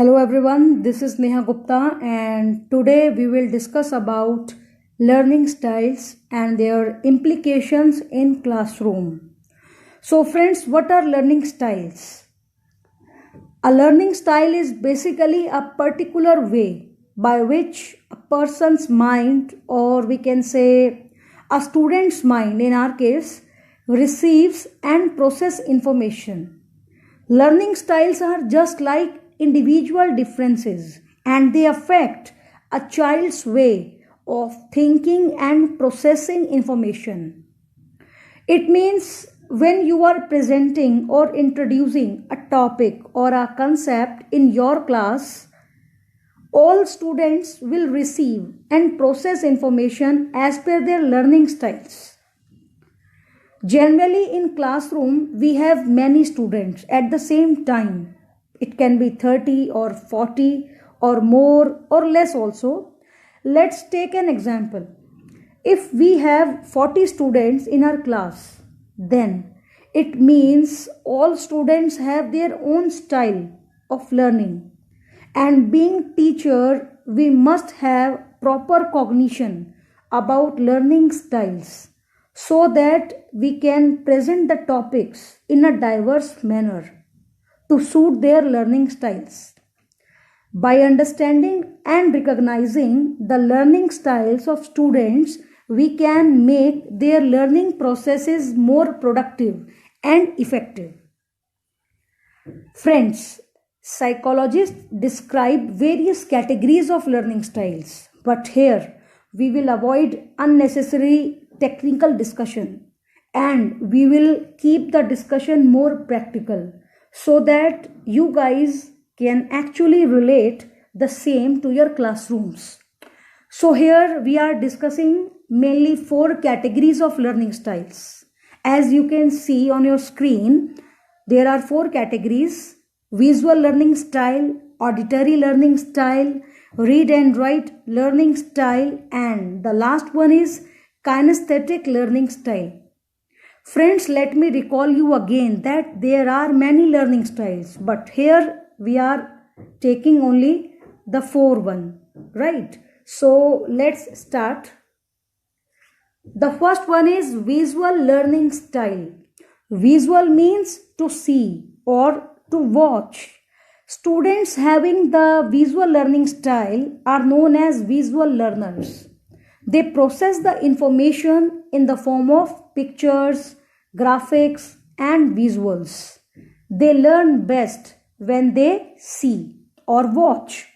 Hello everyone, this is Neha Gupta and today we will discuss about learning styles and their implications in classroom. So friends, what are learning styles? A learning style is basically a particular way by which a person's mind, or we can say a student's mind in our case, receives and process information. Learning styles are just like individual differences and they affect a child's way of thinking and processing information. It means when you are presenting or introducing a topic or a concept in your class, all students will receive and process information as per their learning styles. Generally, in classroom, we have many students at the same time. It can be 30 or 40 or more or less also. Let's take an example. If we have 40 students in our class, then it means all students have their own style of learning. And being teacher, we must have proper cognition about learning styles so that we can present the topics in a diverse manner to suit their learning styles. By understanding and recognizing the learning styles of students, we can make their learning processes more productive and effective. Friends, psychologists describe various categories of learning styles, but here we will avoid unnecessary technical discussion and we will keep the discussion more practical so that you guys can actually relate the same to your classrooms. So here we are discussing mainly 4 categories of learning styles. As you can see on your screen, there are 4 categories: visual learning style, auditory learning style, read and write learning style, and the last one is kinesthetic learning style. Friends, let me recall you again that there are many learning styles, but here we are taking only the 4 one, right? So let's start. The first one is visual learning style. Visual means to see or to watch. Students having the visual learning style are known as visual learners. They process the information in the form of pictures, graphics, and visuals. They learn best when they see or watch.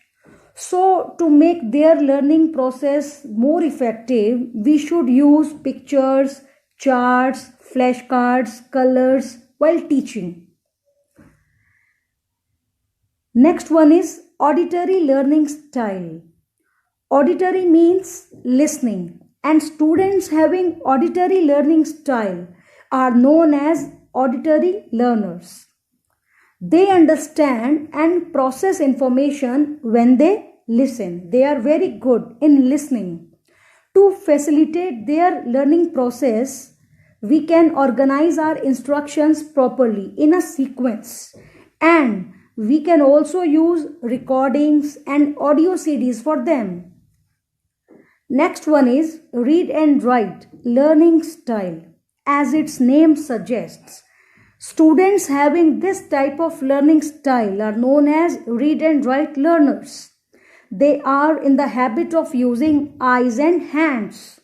So, to make their learning process more effective, we should use pictures, charts, flashcards, colors while teaching. Next one is auditory learning style. Auditory means listening, and students having auditory learning style are known as auditory learners. They understand and process information when they listen. They are very good in listening. To facilitate their learning process, we can organize our instructions properly in a sequence, and we can also use recordings and audio CDs for them. Next one is read and write learning style. As its name suggests, students having this type of learning style are known as read and write learners. They are in the habit of using eyes and hands.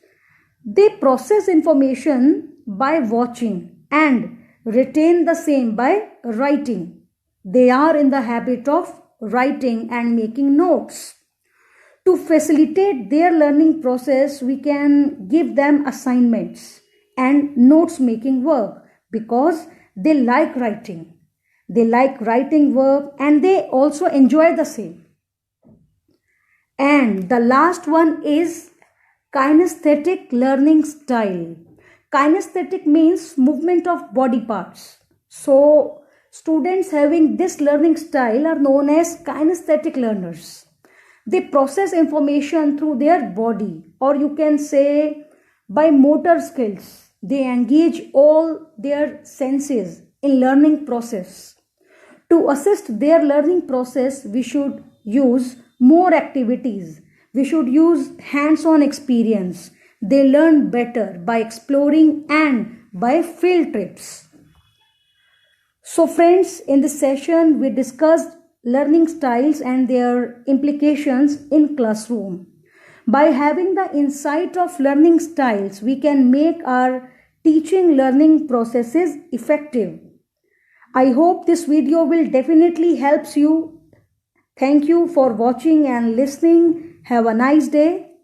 They process information by watching and retain the same by writing. They are in the habit of writing and making notes. To facilitate their learning process, we can give them assignments and notes making work because they like writing. They like writing work and they also enjoy the same. And the last one is kinesthetic learning style. Kinesthetic means movement of body parts. So, students having this learning style are known as kinesthetic learners. They process information through their body, or you can say by motor skills. They engage all their senses in learning process. To assist their learning process, we should use more activities. We should use hands-on experience. They learn better by exploring and by field trips. So friends, in this session, we discussed learning styles and their implications in classroom. By having the insight of learning styles, we can make our teaching learning processes effective. I hope this video will definitely helps you. Thank you for watching and listening. Have a nice day.